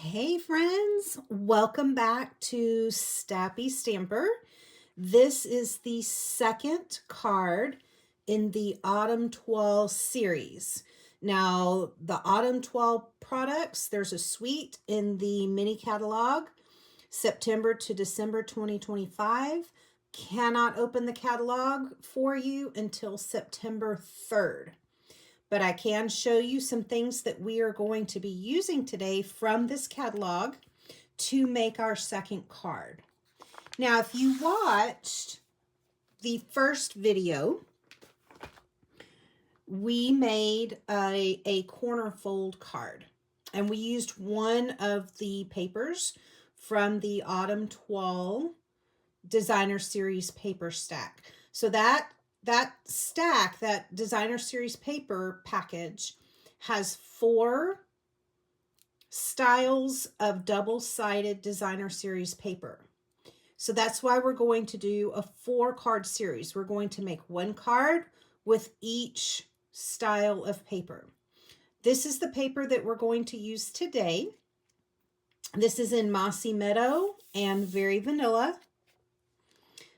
Hey friends, welcome back to Stappystamper. This is the second card in the Autumn Toile series. Now, the Autumn Toile products, there's a suite in the mini catalog, September to December 2025. Cannot open the catalog for you until September 3rd. But I can show you some things that we are going to be using today from this catalog to make our second card. Now, if you watched the first video, we made a corner fold card, and we used one of the papers from the Autumn Toile Designer Series paper stack. So that stack, that Designer Series paper package, has 4 styles of double-sided Designer Series paper. So that's why we're going to do a 4-card series. We're going to make 1 card with each style of paper. This is the paper that we're going to use today. This is in Mossy Meadow and Very Vanilla.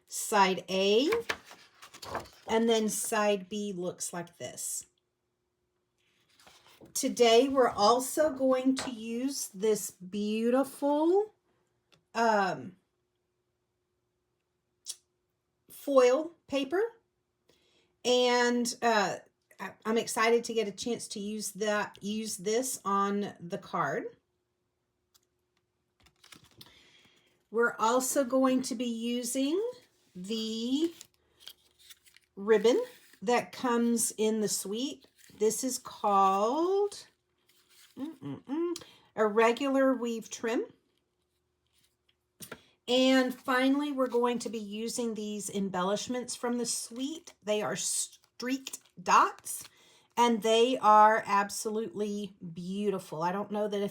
Side A, and then side B looks like this. Today we're also going to use this beautiful foil paper, and I'm excited to get a chance to use this on the card. We're also going to be using the ribbon that comes in the suite. This is called a regular weave trim. And finally, we're going to be using these embellishments from the suite. They are streaked dots, and they are absolutely beautiful. I don't know that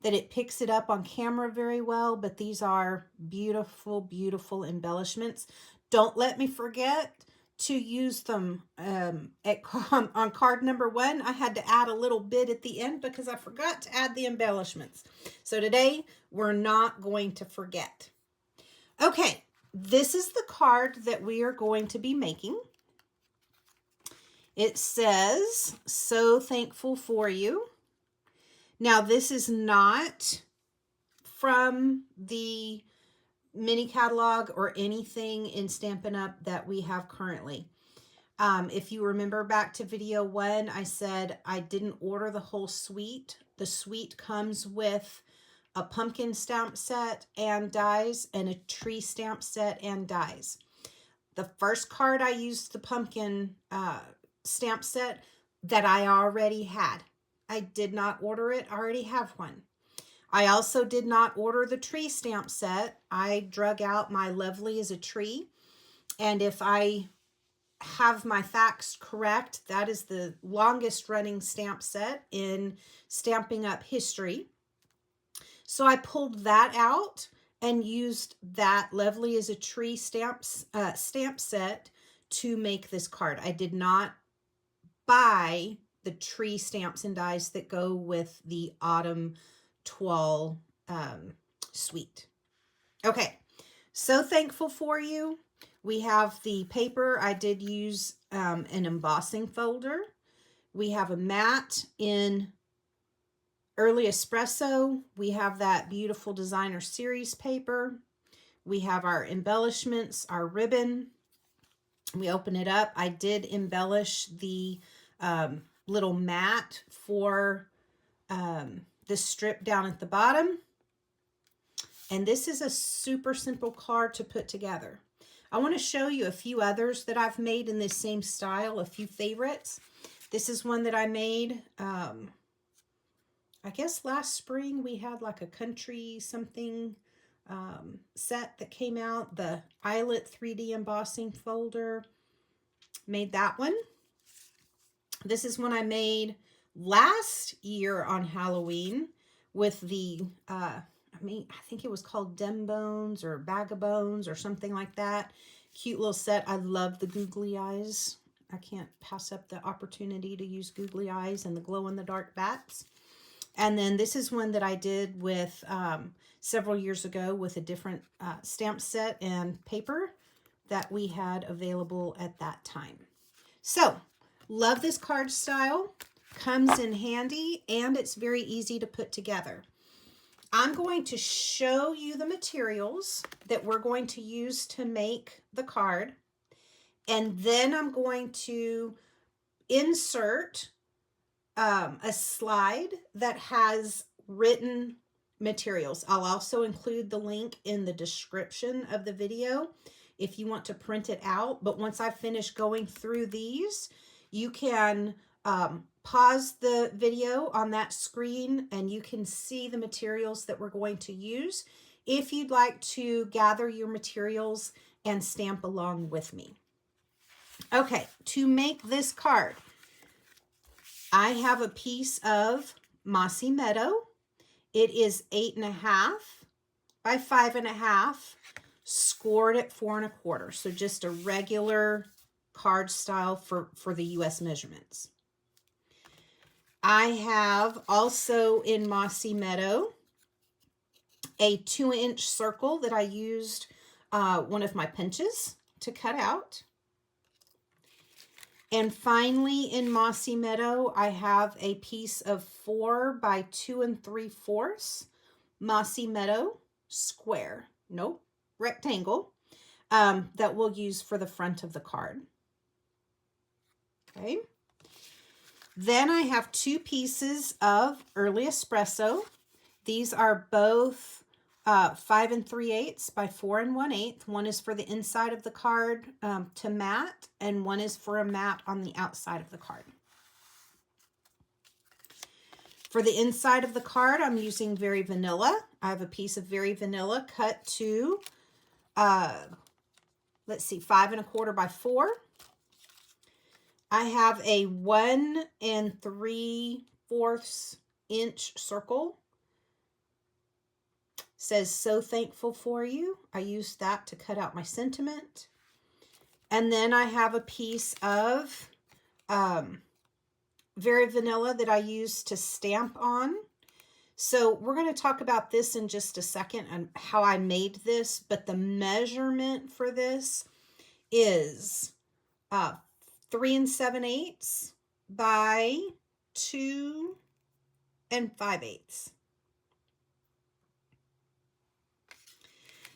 it picks it up on camera very well, but these are beautiful, beautiful embellishments. Don't let me forget to use them on card number 1. I had to add a little bit at the end because I forgot to add the embellishments. So today, we're not going to forget. Okay, this is the card that we are going to be making. It says, "So thankful for you." Now, this is not from the mini catalog or anything in Stampin' Up! That we have currently. If you remember back to video 1, I said I didn't order the whole suite. The suite comes with a pumpkin stamp set and dies and a tree stamp set and dies. The first card I used the pumpkin stamp set that I already had. I did not order it. I already have one. I also did not order the tree stamp set. I drug out my Lovely as a Tree. And if I have my facts correct, that is the longest running stamp set in Stampin' Up! History. So I pulled that out and used that Lovely as a Tree stamp set to make this card. I did not buy the tree stamps and dies that go with the Autumn Toile suite. Okay, so thankful for you. We have the paper. I did use an embossing folder. We have a mat in Early Espresso. We have that beautiful Designer Series paper. We have our embellishments, our ribbon. We open it up. I did embellish the little mat for the strip down at the bottom. And this is a super simple card to put together. I want to show you a few others that I've made in this same style, a few favorites. This is one that I made, I guess last spring. We had like a country something set that came out, the Eyelet 3D embossing folder. Made that one. This is one I made last year on Halloween with the, I think it was called Dem Bones or Bag of Bones or something like that. Cute little set. I love the googly eyes. I can't pass up the opportunity to use googly eyes and the glow-in-the-dark bats. And then this is one that I did with several years ago with a different stamp set and paper that we had available at that time. So, love this card style. Comes in handy and it's very easy to put together. I'm going to show you the materials that we're going to use to make the card. And then I'm going to insert a slide that has written materials. I'll also include the link in the description of the video if you want to print it out. But once I finish going through these, you can pause the video on that screen and you can see the materials that we're going to use if you'd like to gather your materials and stamp along with me. Okay, to make this card, I have a piece of Mossy Meadow. It is 8.5 by 5.5, scored at 4.25. So just a regular card style for the US measurements. I have also in Mossy Meadow a 2-inch circle that I used one of my pinches to cut out. And finally, in Mossy Meadow, I have a piece of 4 by 2 3/4 Mossy Meadow square, nope, rectangle, that we'll use for the front of the card. Okay. Then I have 2 pieces of Early Espresso. These are both 5 3/8 by 4 1/8. One is for the inside of the card to mat, and one is for a mat on the outside of the card. For the inside of the card, I'm using Very Vanilla. I have a piece of Very Vanilla cut to, let's see, 5 1/4 by 4. I have a 1 3/4 inch circle. Says, so thankful for you. I used that to cut out my sentiment. And then I have a piece of Very Vanilla that I used to stamp on. So we're going to talk about this in just a second and how I made this. But the measurement for this is 3 7/8 by 2 5/8.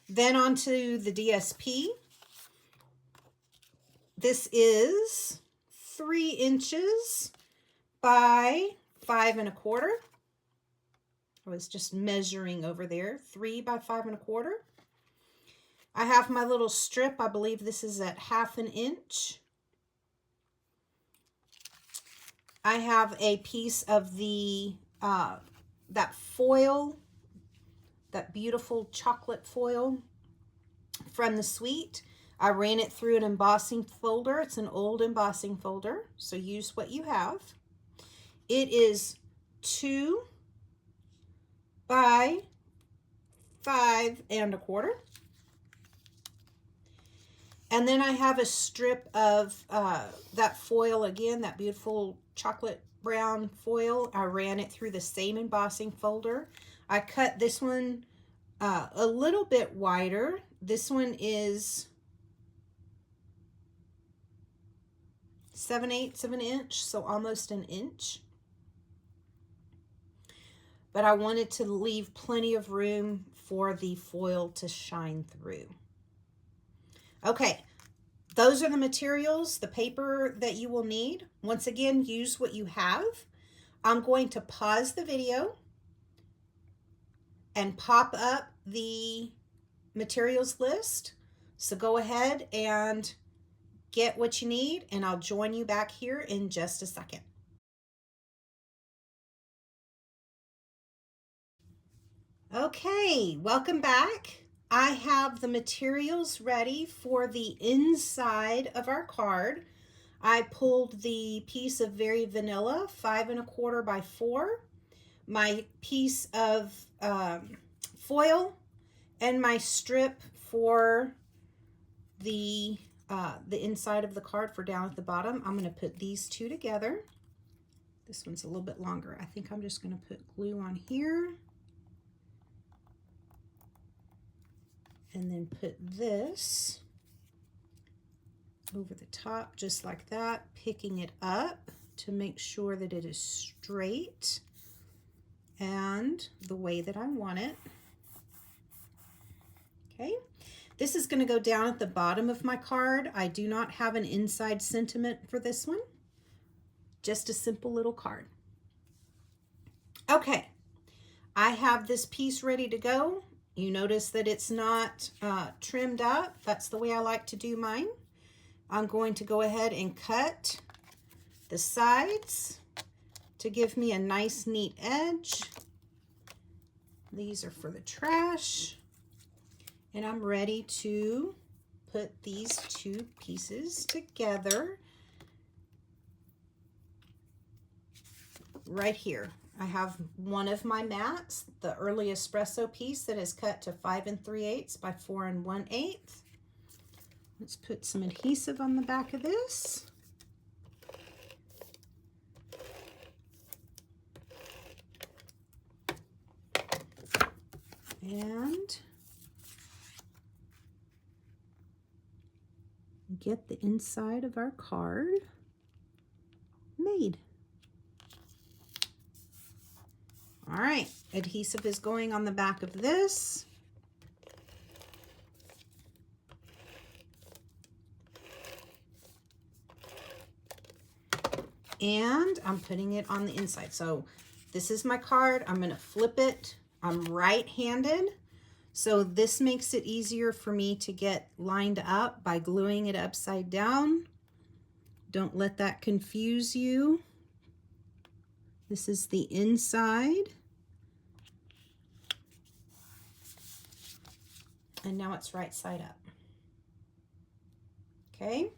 Then onto the DSP. This is 3 inches by 5 1/4. I was just measuring over there, 3 by 5 1/4. I have my little strip. I believe this is at 1/2 inch. I have a piece of the that foil, that beautiful chocolate foil from the suite. I ran it through an embossing folder. It's an old embossing folder, so use what you have. It is 2 by 5 1/4. And then I have a strip of that foil again, that beautiful chocolate brown foil. I ran it through the same embossing folder. I cut this one a little bit wider. This one is 7/8 of an inch, so almost an inch. But I wanted to leave plenty of room for the foil to shine through. Okay, those are the materials, the paper that you will need. Once again, use what you have. I'm going to pause the video and pop up the materials list. So go ahead and get what you need, and I'll join you back here in just a second. Okay, welcome back. I have the materials ready for the inside of our card. I pulled the piece of Very Vanilla, 5 1/4 by 4, my piece of foil, and my strip for the inside of the card for down at the bottom. I'm going to put these two together. This one's a little bit longer. I think I'm just going to put glue on here. And then put this over the top just like that, picking it up to make sure that it is straight and the way that I want it. Okay, this is going to go down at the bottom of my card. I do not have an inside sentiment for this one, just a simple little card. Okay, I have this piece ready to go. You notice that it's not trimmed up. That's the way I like to do mine. I'm going to go ahead and cut the sides to give me a nice neat edge. These are for the trash. And I'm ready to put these two pieces together right here. I have one of my mats, the early espresso piece that is cut to 5 3/8 by 4 1/8. Let's put some adhesive on the back of this. And get the inside of our card made. All right, adhesive is going on the back of this. And I'm putting it on the inside. So this is my card. I'm going to flip it. I'm right-handed. So this makes it easier for me to get lined up by gluing it upside down. Don't let that confuse you. This is the inside. And now it's right side up. Okay.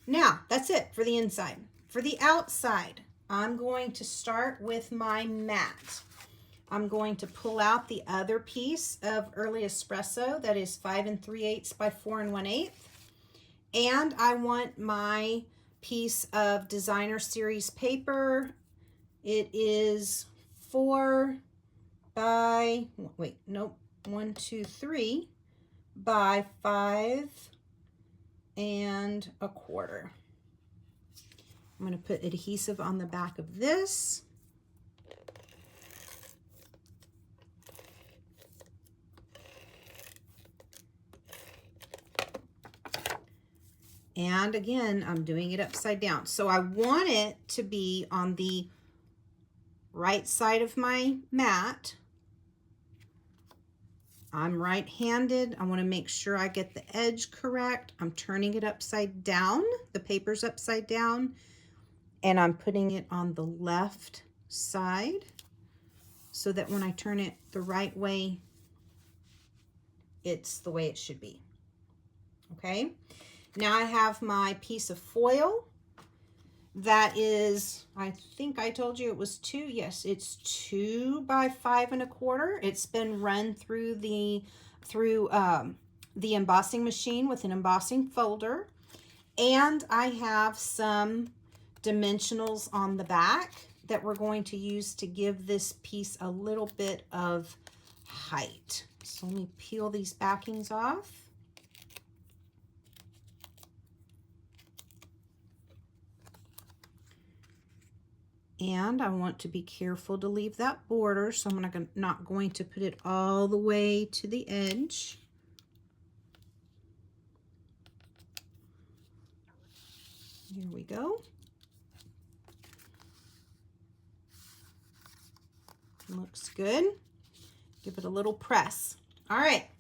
Now that's it for the inside. For the outside, I'm going to start with my mat. I'm going to pull out the other piece of early espresso that is 5 3/8 by 4 1/8. And I want my piece of designer series paper. It is 4 by, wait, nope, 1, 2, 3 by 5 1/4. I'm going to put adhesive on the back of this. And again, I'm doing it upside down. So I want it to be on the right side of my mat. I'm right-handed. I want to make sure I get the edge correct. I'm turning it upside down. The paper's upside down. And I'm putting it on the left side so that when I turn it the right way, it's the way it should be. Okay. Now I have my piece of foil that is, I think I told you it was 2. Yes, it's 2 by 5 1/4. It's been run through the embossing machine with an embossing folder. And I have some dimensionals on the back that we're going to use to give this piece a little bit of height. So let me peel these backings off. And I want to be careful to leave that border, so I'm not going to put it all the way to the edge. Here we go. Looks good. Give it a little press. All right.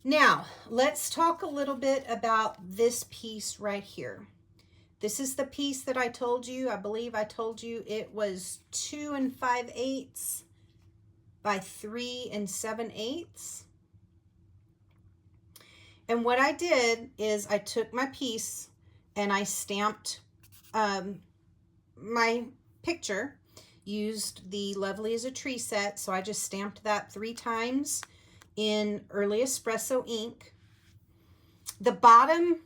Now, let's talk a little bit about this piece right here. This is the piece that I told you. I believe I told you it was 2 5/8 by 3 7/8. And what I did is I took my piece and I stamped my picture, used the Lovely as a Tree set. So I just stamped that 3 times in Early Espresso ink. The bottom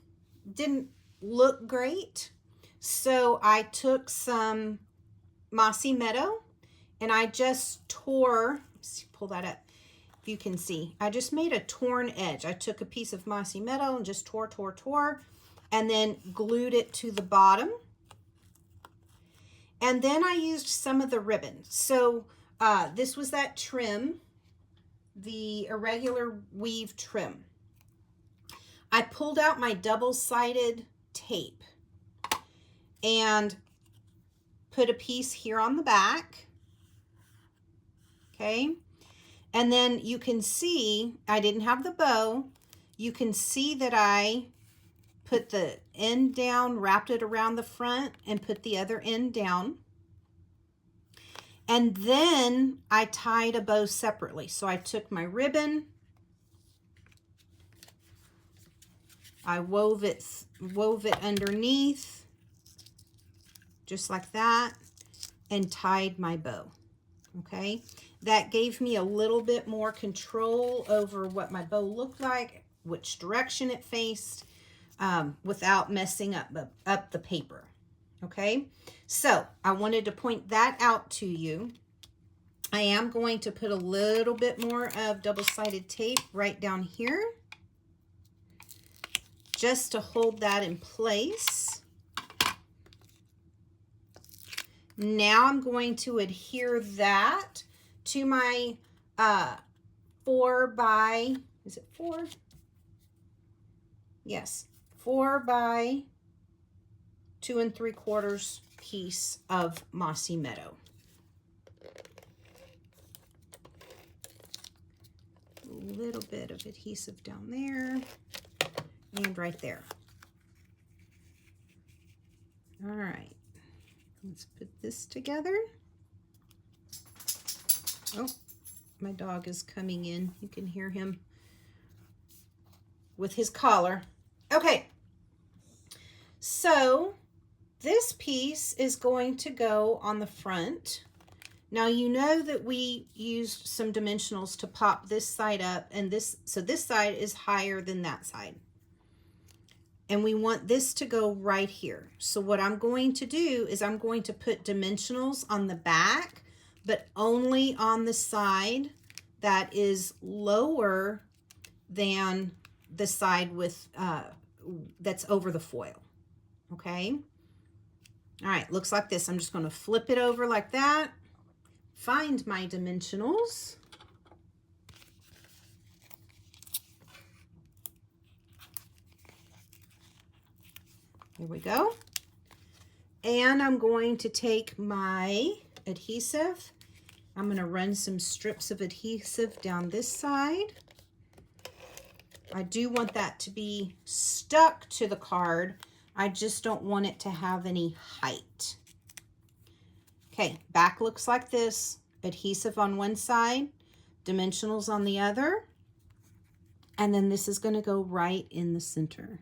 didn't look great, so I took some Mossy Meadow, and I just tore, let's pull that up, if you can see, I just made a torn edge. I took a piece of Mossy Meadow and just tore, and then glued it to the bottom. And then I used some of the ribbon. So this was that trim, the irregular weave trim. I pulled out my double-sided tape and put a piece here on the back. Okay. And then you can see, I didn't have the bow. You can see that I put the end down, wrapped it around the front, and put the other end down. And then I tied a bow separately. So I took my ribbon, I wove it underneath, just like that, and tied my bow. Okay, that gave me a little bit more control over what my bow looked like, which direction it faced, without messing up the paper. Okay, so I wanted to point that out to you. I am going to put a little bit more of double-sided tape right down here, just to hold that in place. Now I'm going to adhere that to my 4 by, is it 4? Yes, 4 by 2 3/4 piece of Mossy Meadow. A little bit of adhesive down there and right there. All right, let's put this together. Oh, my dog is coming in. You can hear him with his collar. Okay, so this piece is going to go on the front. Now you know that we used some dimensionals to pop this side up, and so this side is higher than that side. And we want this to go right here. So what I'm going to do is I'm going to put dimensionals on the back, but only on the side that is lower than the side with that's over the foil. Okay. All right, looks like this. I'm just going to flip it over like that. Find my dimensionals. Here we go. And I'm going to take my adhesive. I'm going to run some strips of adhesive down this side. I do want that to be stuck to the card. I just don't want it to have any height. Okay, back looks like this. Adhesive on one side, dimensionals on the other, and then this is going to go right in the center.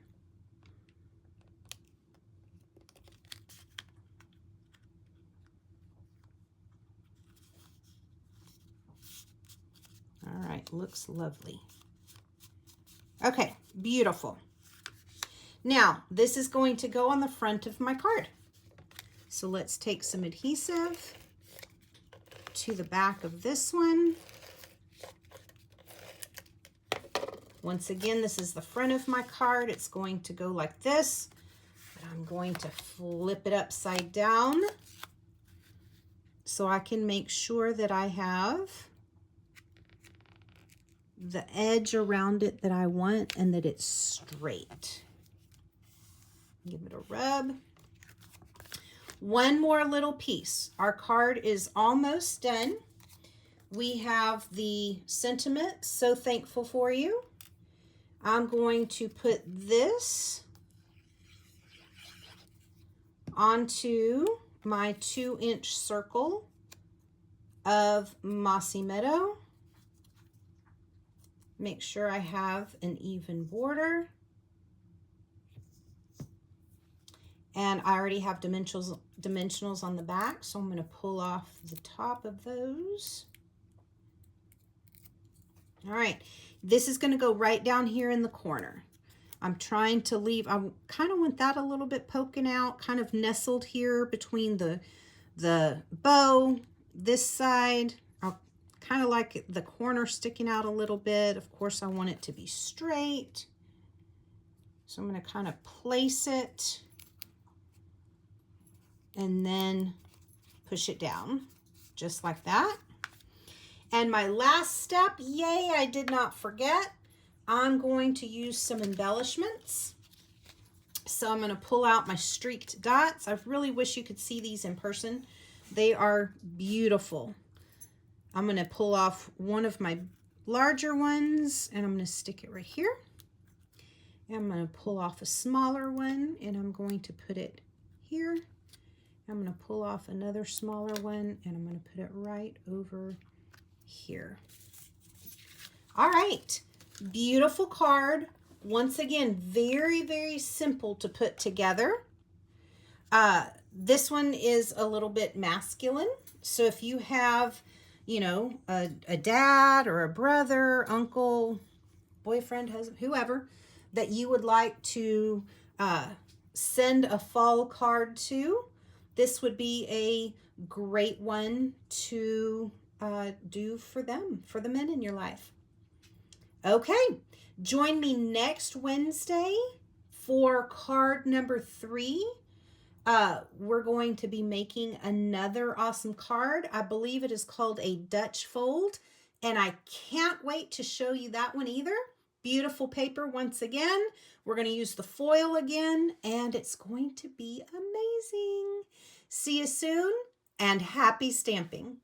All right, looks lovely. Okay, beautiful. Now, this is going to go on the front of my card. So let's take some adhesive to the back of this one. Once again, this is the front of my card. It's going to go like this, but I'm going to flip it upside down so I can make sure that I have the edge around it that I want and that it's straight. Give it a rub. One more little piece. Our card is almost done. We have the sentiment, "So thankful for you." I'm going to put this onto my 2-inch circle of Mossy Meadow. Make sure I have an even border. And I already have dimensionals on the back, so I'm going to pull off the top of those. All right, this is going to go right down here in the corner. I'm trying to leave, I kind of want that a little bit poking out, kind of nestled here between the the bow this side. I'll kind of like the corner sticking out a little bit. Of course, I want it to be straight. So I'm going to kind of place it and then push it down just like that. And my last step, yay, I did not forget. I'm going to use some embellishments. So I'm going to pull out my streaked dots. I really wish you could see these in person. They are beautiful. I'm going to pull off one of my larger ones and I'm going to stick it right here. And I'm going to pull off a smaller one and I'm going to put it here. I'm going to pull off another smaller one and I'm going to put it right over here. All right, beautiful card. Once again, very, very simple to put together. This one is a little bit masculine. So if you have, you know, a dad or a brother, uncle, boyfriend, husband, whoever, that you would like to send a fall card to, this would be a great one to do for them, for the men in your life. Okay, join me next Wednesday for card number 3. We're going to be making another awesome card. I believe it is called a Dutch fold, and I can't wait to show you that one either. Beautiful paper once again. We're going to use the foil again, and it's going to be amazing. See you soon, and happy stamping.